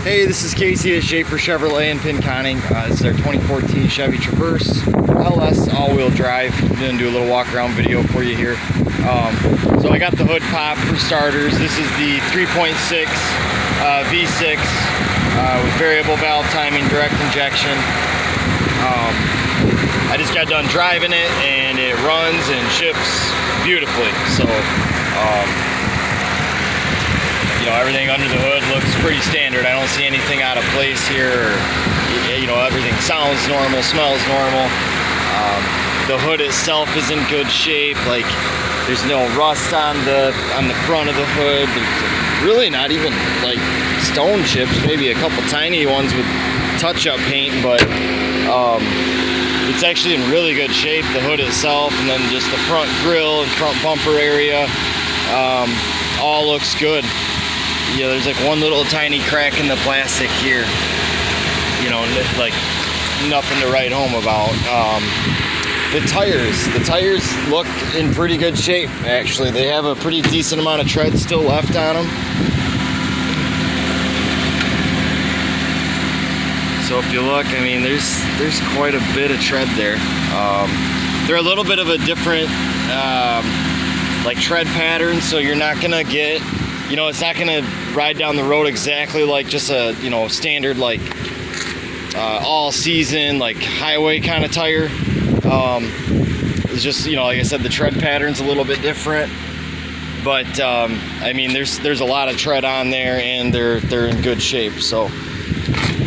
Hey, this is Casey at Schafer Chevrolet in Pinconning. This is our 2014 Chevy Traverse LS all-wheel drive. I'm going to do a little walk-around video for you here. So I got the hood pop for starters. This is the 3.6 V6 with variable valve timing, direct injection. I just got done driving it and it runs and ships beautifully. So everything under the hood looks pretty standard. I don't see anything out of place here. Everything sounds normal, smells normal. The hood itself is in good shape. Like, there's no rust on the front of the hood. There's really not even like stone chips. Maybe a couple tiny ones with touch-up paint, but it's actually in really good shape. The hood itself, and then just the front grille and front bumper area, all looks good. There's like one little tiny crack in the plastic here, like nothing to write home about. The tires look in pretty good shape, actually. They have a pretty decent amount of tread still left on them. So if you look, I mean, there's quite a bit of tread there. They're a little bit of a different like tread pattern, so you're not gonna get, it's not gonna ride down the road exactly like just a, standard like all season like highway kind of tire. It's just, like I said, the tread pattern's a little bit different, but I mean, there's a lot of tread on there, and they're in good shape. So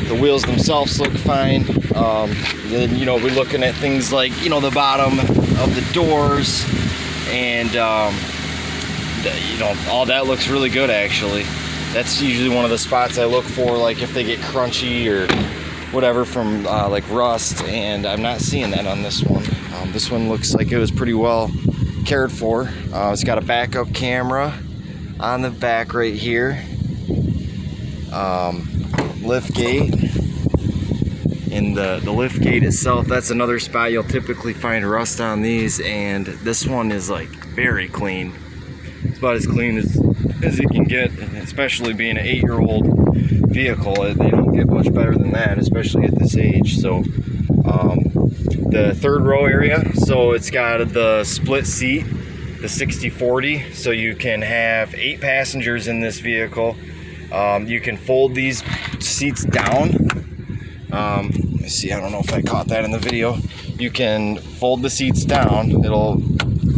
the wheels themselves look fine. Then we're looking at things like the bottom of the doors, and all that looks really good, actually. That's usually one of the spots I look for, like if they get crunchy or whatever from like rust, and I'm not seeing that on this one. This one looks like it was pretty well cared for. It's got a backup camera on the back right here. Lift gate. And the lift gate itself, that's another spot you'll typically find rust on these, and this one is like very clean. It's about as clean as you can get, especially being an 8-year-old vehicle. They don't get much better than that, especially at this age. So the third row area, so it's got the split seat, the 60/40, so you can have 8 passengers in this vehicle. You can fold these seats down. Let me see, I don't know if I caught that in the video. You can fold the seats down. It'll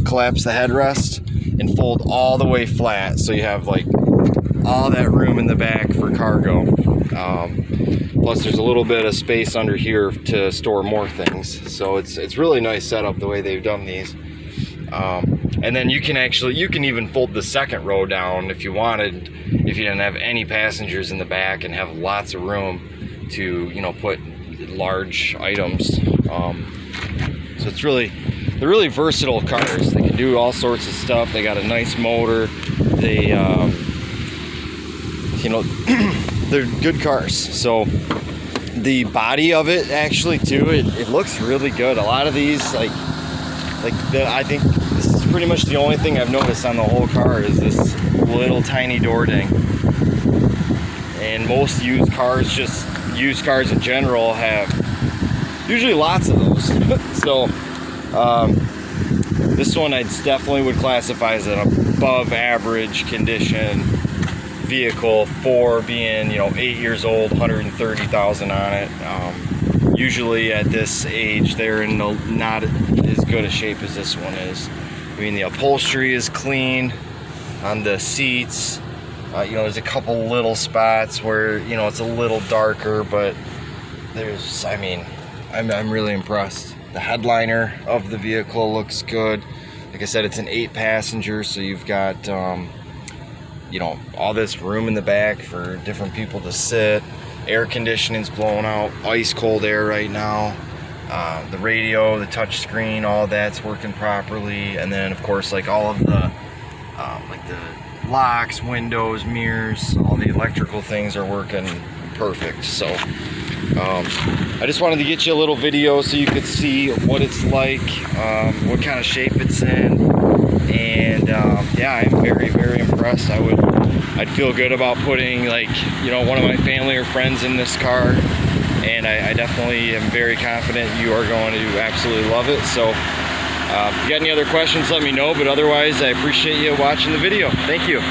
collapse the headrest and fold all the way flat, so you have like all that room in the back for cargo. Plus there's a little bit of space under here to store more things, so it's really nice setup the way they've done these. And then you can even fold the second row down if you wanted, if you didn't have any passengers in the back, and have lots of room to put large items. So they're really versatile cars. They can do all sorts of stuff. They got a nice motor. They they're good cars. So the body of it, actually too, it looks really good. A lot of these, I think this is pretty much the only thing I've noticed on the whole car is this little tiny door ding. And most used cars in general, have usually lots of those. So this one I definitely would classify as an above average condition vehicle for being 8 years old, 130,000 on it. Usually at this age they're in not as good a shape as this one is. I mean, the upholstery is clean on the seats. There's a couple little spots where it's a little darker, but I'm really impressed. The headliner of the vehicle looks good. Like I said, it's an 8 passenger, so you've got all this room in the back for different people to sit. Air conditioning's blowing out ice cold air right now. The radio, the touch screen, all that's working properly, and then of course like all of the the locks, windows, mirrors, all the electrical things are working perfect. So I just wanted to get you a little video so you could see what it's like, what kind of shape it's in, and yeah, I'm very, very impressed. I would I'd feel good about putting, like, you know, one of my family or friends in this car, and I definitely am very confident you are going to absolutely love it. So if you got any other questions, let me know, but otherwise I appreciate you watching the video. Thank you.